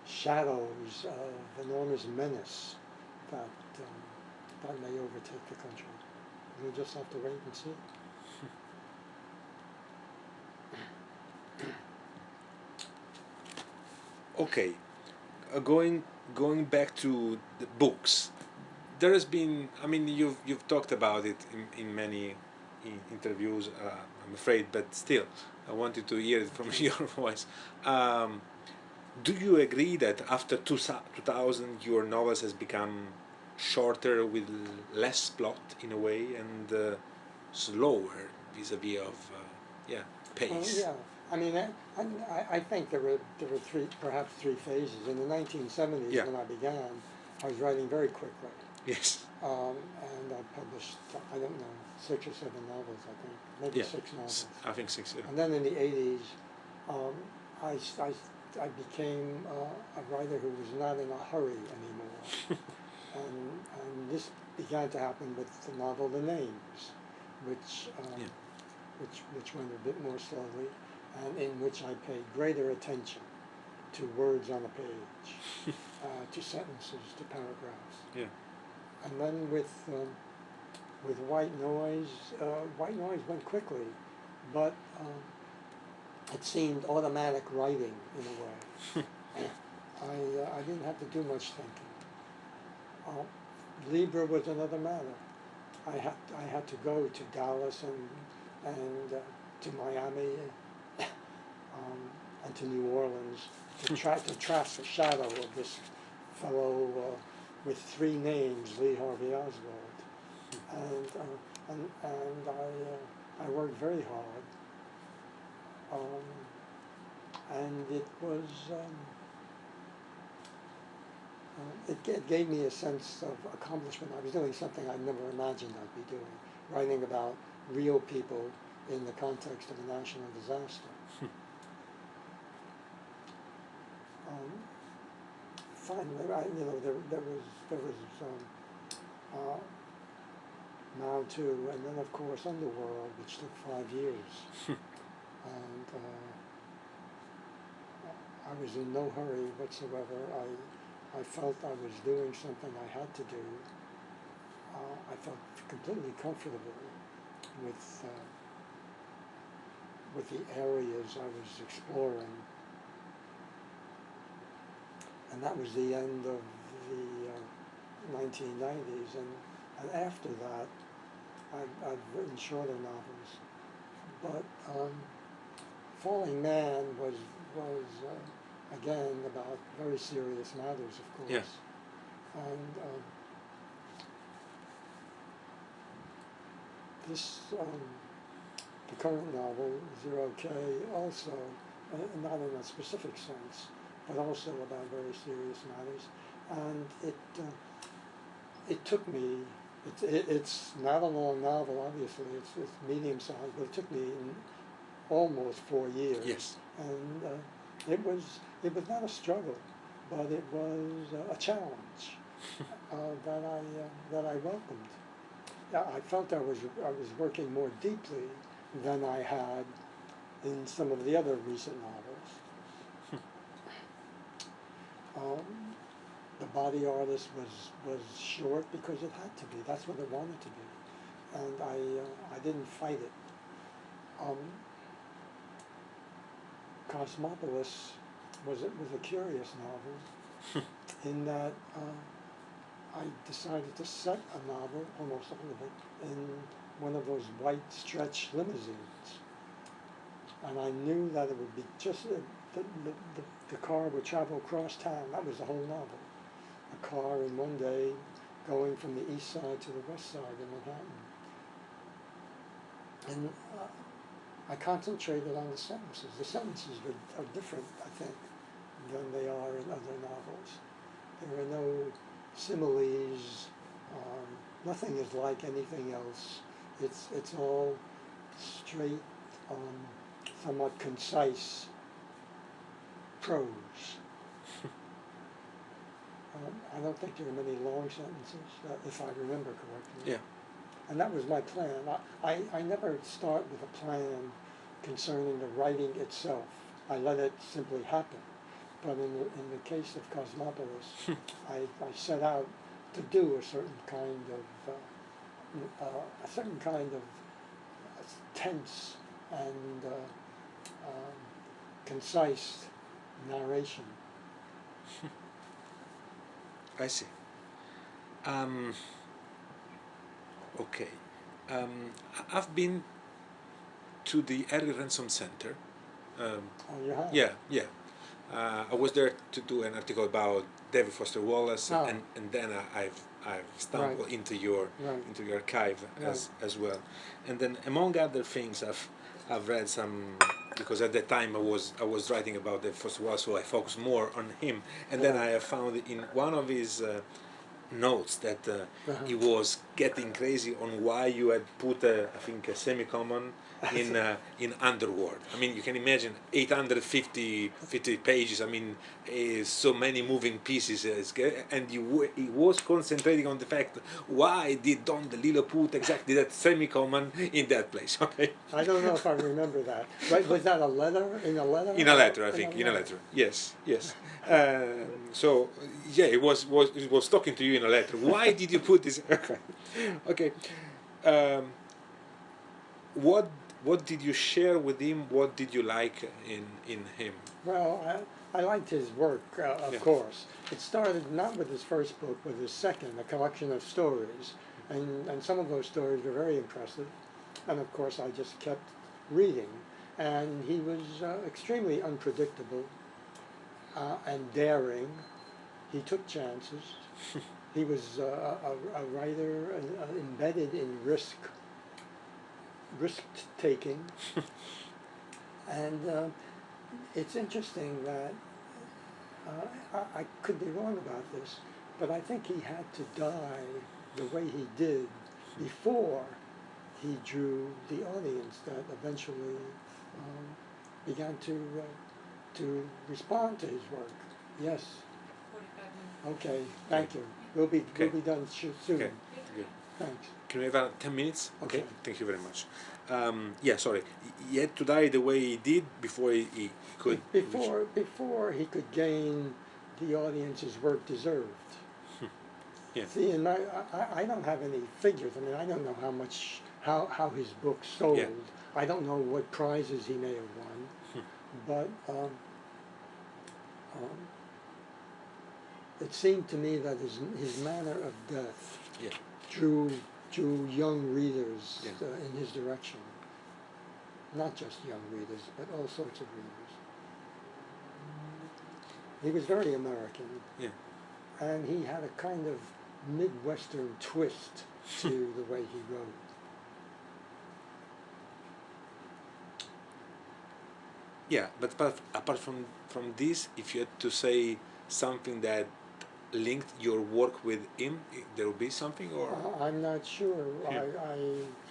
shadows of enormous menace that that may overtake the country. We'll just have to wait and see. Okay, going back to the books, there has been. I mean, you've talked about it in many interviews. I'm afraid, but still, I wanted to hear it from your voice. Do you agree that after 2000 your novels has become shorter with less plot in a way and slower vis-a-vis of pace? Yeah, I mean, I think there were perhaps three phases. In the 1970s, Yeah. when I began, I was writing very quickly, Yes. and I published, I don't know, 6 or 7 novels, I think, maybe Yeah. 6 novels. I think 6. Yeah. And then in the 80s, I became a writer who was not in a hurry anymore. and this began to happen with the novel The Names, which which went a bit more slowly, and in which I paid greater attention to words on a page, to sentences, to paragraphs. Yeah. And then with White Noise went quickly, but it seemed automatic writing in a way. I didn't have to do much thinking. Libra was another matter. I had to go to Dallas and to Miami and to New Orleans to track the shadow of this fellow with 3 names, Lee Harvey Oswald, and I worked very hard, and it was. It gave me a sense of accomplishment. I was doing something I never imagined I'd be doing, writing about real people in the context of a national disaster. Finally, there was Now too, and then of course Underworld, which took 5 years, and I was in no hurry whatsoever. I felt I was doing something I had to do. I felt completely comfortable with the areas I was exploring, and that was the end of the 1990s. And after that, I've written shorter novels, but Falling Man was again about very serious matters, of course. Yeah. And the current novel, Zero K, also, not in a specific sense, but also about very serious matters. And it took me, it's not a long novel, obviously, it's medium-sized, but it took me almost 4 years. Yes. And it was not a struggle, but it was a challenge that I welcomed. I felt I was working more deeply than I had in some of the other recent novels. The Body Artist was short because it had to be. That's what it wanted to be, and I didn't fight it. Cosmopolis was a curious novel in that I decided to set a novel, almost all of it, in one of those white stretch limousines, and I knew that it would be just the car would travel across town. That was the whole novel. A car in one day going from the east side to the west side of Manhattan, and I concentrated on the sentences. The sentences are different, I think, than they are in other novels. There are no similes. Nothing is like anything else. It's all straight, somewhat concise prose. I don't think there are many long sentences, if I remember correctly. Yeah. And that was my plan. I never start with a plan concerning the writing itself. I let it simply happen. But in the case of Cosmopolis, I set out to do a certain kind of tense and concise narration. I see. Okay. I've been to the Early Ransom Center. Oh, you have? Yeah, yeah. I was there to do an article about David Foster Wallace, Oh. and then I've stumbled Right. into your archive as well. And then among other things, I've read some, because at that time I was writing about David Foster Wallace, so I focused more on him. And then I have found in one of his notes that he was getting crazy on why you had put I think a semicolon in Underworld. I mean, you can imagine 850 pages. I mean, so many moving pieces, and he was concentrating on the fact why did Don DeLillo put exactly that semicolon in that place. Okay. I don't know if I remember that. Right? Was that a letter? In a letter? In a letter, I think. In a letter. Yes, yes. So yeah, it was talking to you in a letter. Why did you put this? Okay. What did you share with him? What did you like in him? Well, I liked his work, of course. It started not with his first book, but his second, a collection of stories. And some of those stories were very impressive. And of course, I just kept reading. And he was extremely unpredictable and daring. He took chances. He was a writer embedded in risk-taking. And it's interesting that I could be wrong about this, but I think he had to die the way he did before he drew the audience that eventually began to respond to his work. Yes. 45 minutes. Okay. Thank you. We'll be done soon. Okay. Good. Thanks. Can we have 10 minutes? Okay. Okay. Thank you very much. Yeah, sorry. He had to die the way he did before he could. Before he could gain the audience's work deserved. Yeah. See, and I don't have any figures. I mean, I don't know how his book sold. Yeah. I don't know what prizes he may have won, but it seemed to me that his manner of death drew young readers in his direction. Not just young readers, but all sorts of readers. He was very American. Yeah. And he had a kind of Midwestern twist to the way he wrote. Yeah, but apart from this, if you had to say something that linked your work with him, there will be something, or I'm not sure. Yeah.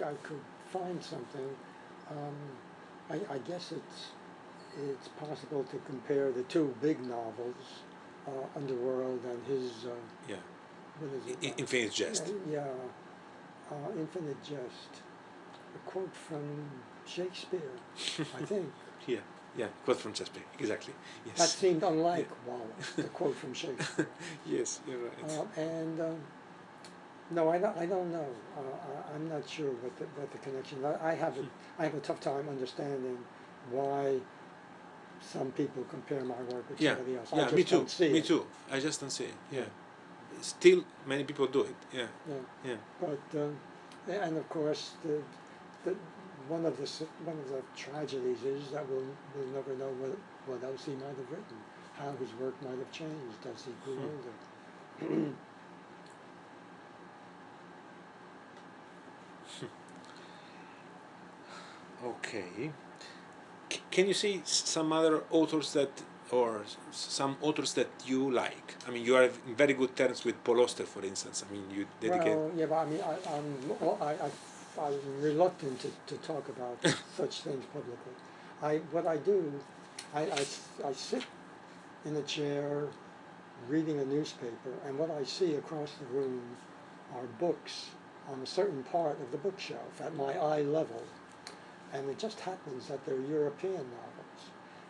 I could find something. I guess it's possible to compare the two big novels, Underworld and his. What is it? Infinite Jest. Yeah, Infinite Jest. A quote from Shakespeare, I think. Yeah, quote from Shakespeare, exactly. Yes. That seemed unlike Wallace, the quote from Shakespeare. Yes, you're right. No, I don't know. I'm not sure what the connection. I have a tough time understanding why some people compare my work with somebody else. I just me too. don't see Me it. too. I just don't see it. Yeah. Still, many people do it. Yeah. Yeah. But and of course one of the tragedies is that we'll never know what else he might have written, how his work might have changed as he grew older. Okay. Can you see some other authors or some authors that you like? I mean, you are in very good terms with Paul Auster, for instance. I mean, you dedicate. Well, yeah, but I mean, I'm reluctant to talk about such things publicly. What I do, I sit in a chair reading a newspaper, and what I see across the room are books on a certain part of the bookshelf at my eye level, and it just happens that they're European novels,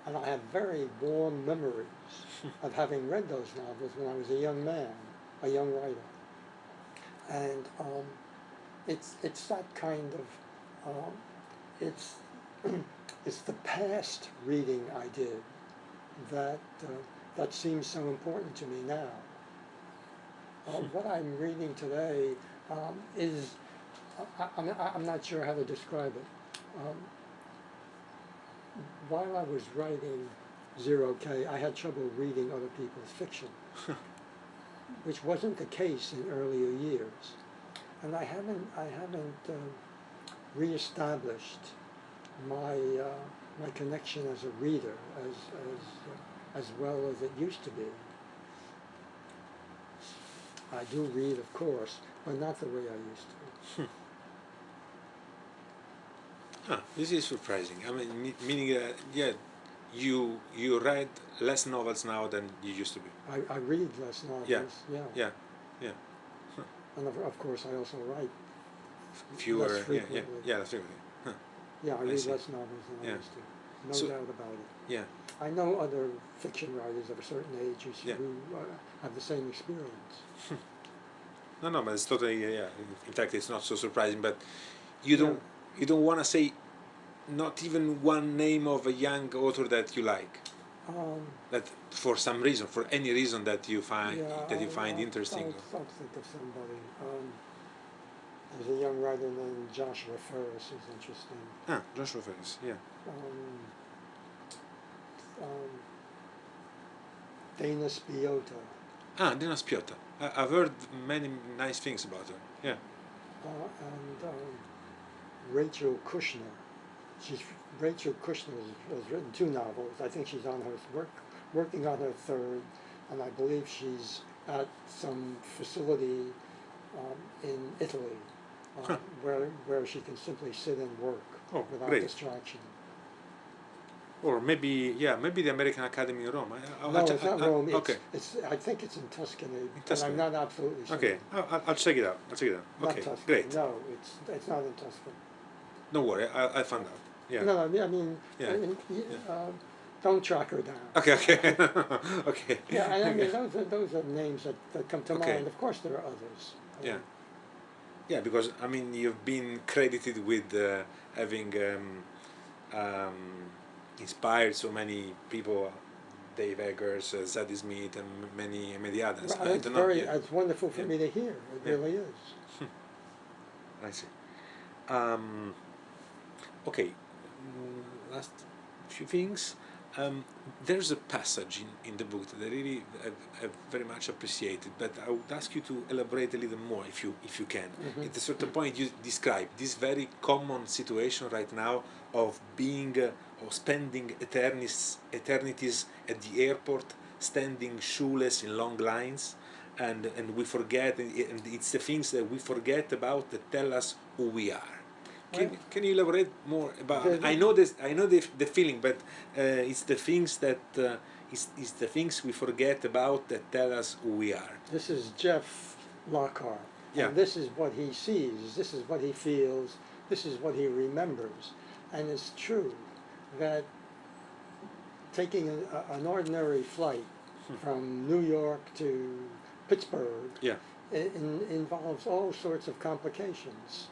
and I have very warm memories of having read those novels when I was a young man, a young writer, and it's that kind of it's it's the past reading I did that that seems so important to me now. What I'm reading today is, I'm not sure how to describe it. While I was writing Zero K, I had trouble reading other people's fiction, which wasn't the case in earlier years. And I haven't reestablished my my connection as a reader as well as it used to be. I do read, of course, but not the way I used to. This is surprising. I mean, meaning, yeah, you read less novels now than you used to be. I read less novels. Yeah. And of course, I also write Fewer. less frequently. Less frequently. Yeah, I read see. less novels than I used to. No So- doubt about it. Yeah. I know other fiction writers of a certain age who Yeah. have the same experience. No, but it's totally yeah. In fact, it's not so surprising. But you don't want to say not even one name of a young author that you like. That for some reason, for any reason that you find interesting. I'll think of somebody. There's a young writer named Joshua Ferris who's interesting. Joshua Ferris, yeah. Dana Spiotta. Dina Spiotta. I've heard many nice things about her. Yeah. And Rachel Kushner. Rachel Kushner has written 2 novels. I think she's on her working on her 3rd, and I believe she's at some facility in Italy where she can simply sit and work without great. distraction. Or maybe the American Academy in Rome. No, it's not Rome. Okay. I think it's in Tuscany, but Tuscany. I'm not absolutely sure. Okay, I'll check it out. Not Okay, Tuscany. great. No, it's not in Tuscany. Don't worry, I'll find out. Yeah. No, I mean, Yeah. don't track her down. Okay. Okay. Yeah, and I mean those are names that come to Okay. mind. Of course, there are others. Yeah. Yeah, because I mean you've been credited with having inspired so many people, Dave Eggers, Zadie Smith, and many others. Well, I don't know. it's wonderful for me to hear. It really is. I see. Okay, last few things. There's a passage in the book that I really have very much appreciated, but I would ask you to elaborate a little more if you can. At a certain point you describe this very common situation right now of being or spending eternities at the airport, standing shoeless in long lines, and we forget, and it's the things that we forget about that tell us who we are. Can you elaborate more about? I know the feeling, but it's the things that it's the things we forget about that tell us who we are. This is Jeff Lockhart. Yeah. And this is what he sees. This is what he feels. This is what he remembers. And it's true that taking an ordinary flight from New York to Pittsburgh involves all sorts of complications.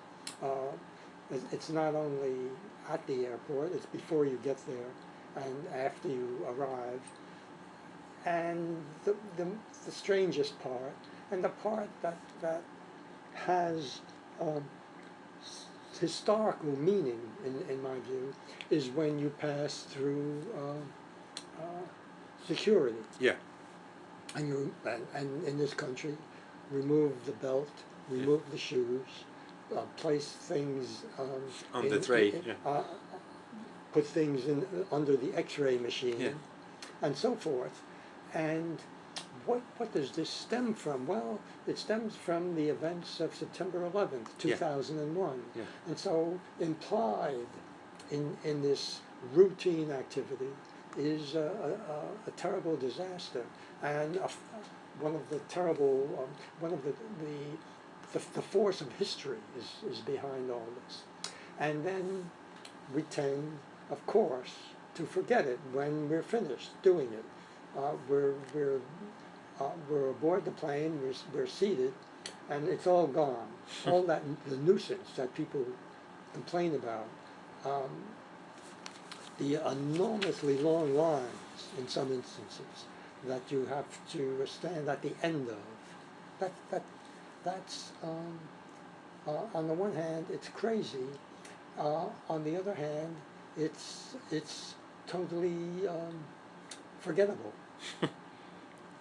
It's not only at the airport, it's before you get there and after you arrive. And the strangest part, and the part that has historical meaning, in my view, is when you pass through security. Yeah. And in this country, remove the belt, remove the shoes, place things on the tray. put things in under the X-ray machine, and so forth. And what does this stem from? Well, it stems from the events of September 11th, 2001. Yeah. And so implied in this routine activity is a terrible disaster, and one of the terrible, one of the force of history is behind all this. And then we tend, of course, to forget it when we're finished doing it. We're aboard the plane, we're seated, and it's all gone. All that, the nuisance that people complain about, the enormously long lines in some instances that you have to stand at the end of. That's on the one hand, it's crazy. On the other hand, it's totally forgettable.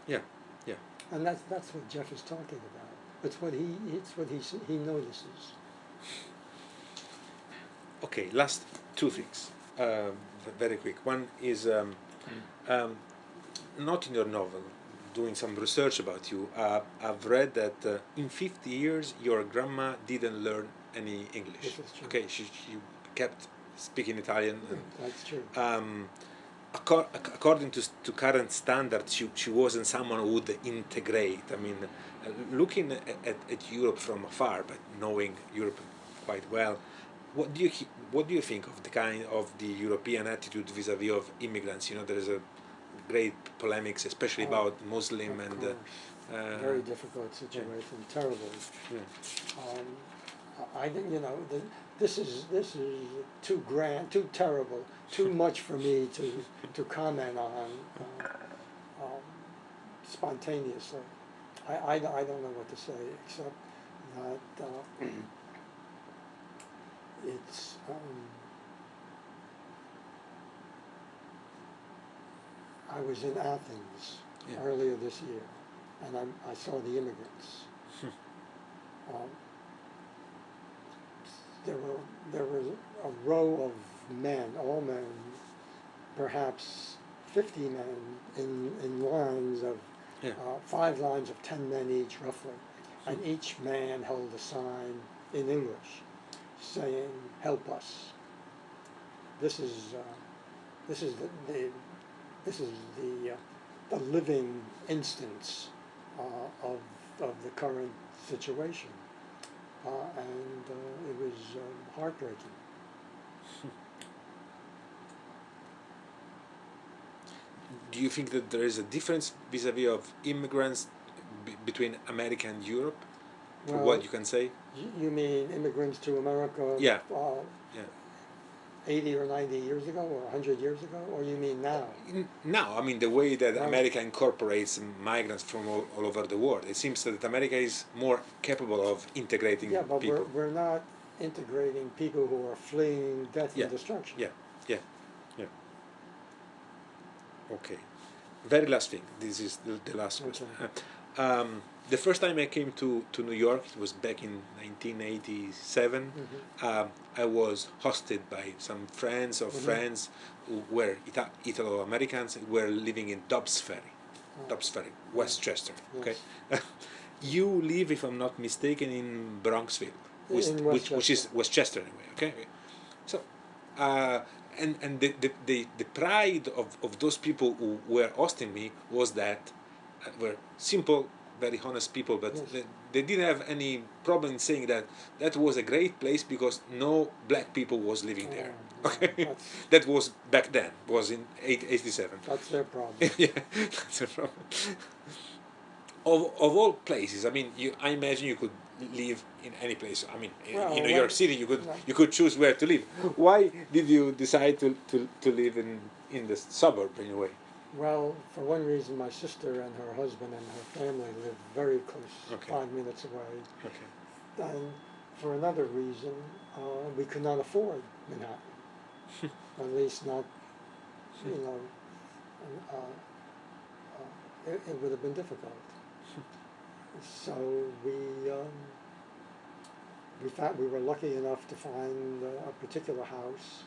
Yeah, yeah. And that's what Jeff is talking about. It's what he notices. Okay, last two things, very quick. One is not in your novel, doing some research about you. I've read that in 50 years your grandma didn't learn any English. This is true. Okay, she kept speaking Italian. And, That's true. according to current standards, she wasn't someone who would integrate. I mean, looking at Europe from afar, but knowing Europe quite well, what do you think of the European attitude vis-a-vis of immigrants? You know, there is a great polemics, especially about Muslim Of and course. Very difficult situation, terrible. I think, you know, this is too grand, too terrible, too much for me to comment on spontaneously. I don't know what to say except that it's I was in Athens earlier this year, and I saw the immigrants. There was a row of men, all men, perhaps 50 men in lines of 5 lines of 10 men each, roughly, and each man held a sign in English saying, "Help us." This is the living instance of the current situation. And it was heartbreaking. Do you think that there is a difference vis-a-vis of immigrants between America and Europe? For what you can say? You mean immigrants to America? Yeah. 80 or 90 years ago, or 100 years ago, or you mean now? Now, I mean the way that America incorporates migrants from all over the world. It seems that America is more capable of integrating people. Yeah, but we're not integrating people who are fleeing death and destruction. Yeah. Okay. Very last thing. This is the last question. The first time I came to New York, it was back in 1987. I was hosted by some friends of friends who were Italo-Americans, who were living in Dobbs Ferry, Westchester. Okay, you live, if I'm not mistaken, in Bronxville, which is Westchester anyway. Okay, so. And the pride of those people who were hosting me was that were simple, very honest people, but they didn't have any problem in saying that was a great place because no black people was living there. Okay, that was back then. Was in 87. That's their problem. Yeah, that's their problem. Of all places, I mean, I imagine you could live in any place. I mean, in New York City, you could choose where to live. Why did you decide to live in the suburb in a way? Well, for one reason, my sister and her husband and her family live very close, 5 minutes away. Okay. And for another reason, we could not afford Manhattan. At least not, you know, it would have been difficult. So we thought we were lucky enough to find a particular house,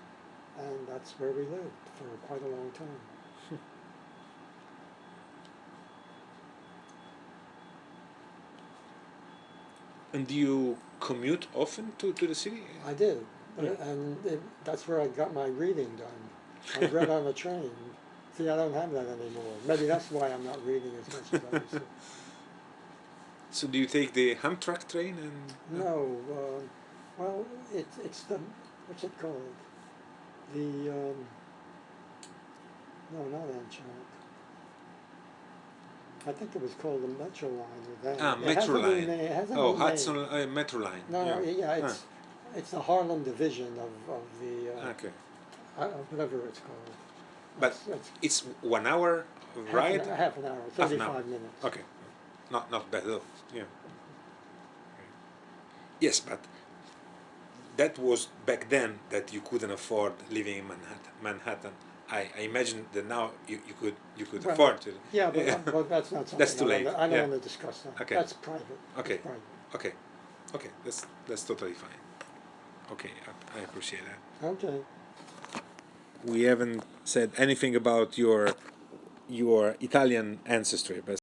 and that's where we lived for quite a long time. And do you commute often to the city? I did, Yeah. and that's where I got my reading done. I read on the train. See, I don't have that anymore. Maybe that's why I'm not reading as much as I used to. So do you take the Amtrak train and? No, well, it's the, what's it called? The, no, not Amtrak. I think it was called the Metro Line or that. Ah, It has Metro a new Line. name. It has a Oh, new Hudson name. Metro Line. No, no, yeah, Ah, it's the Harlem division of the, okay. whatever it's called. But It's it's 1 hour ride. half an hour, Half an hour. 35 minutes. Okay, not bad at all. Yeah. Yes, but that was back then that you couldn't afford living in Manhattan. I imagine that now you could Well, afford to. Yeah, but that's not something That's too late. I don't Yeah. want to discuss that. Okay. That's private. Okay. It's private. Okay, okay, that's totally fine. Okay, I appreciate that. Okay. We haven't said anything about your Italian ancestry, but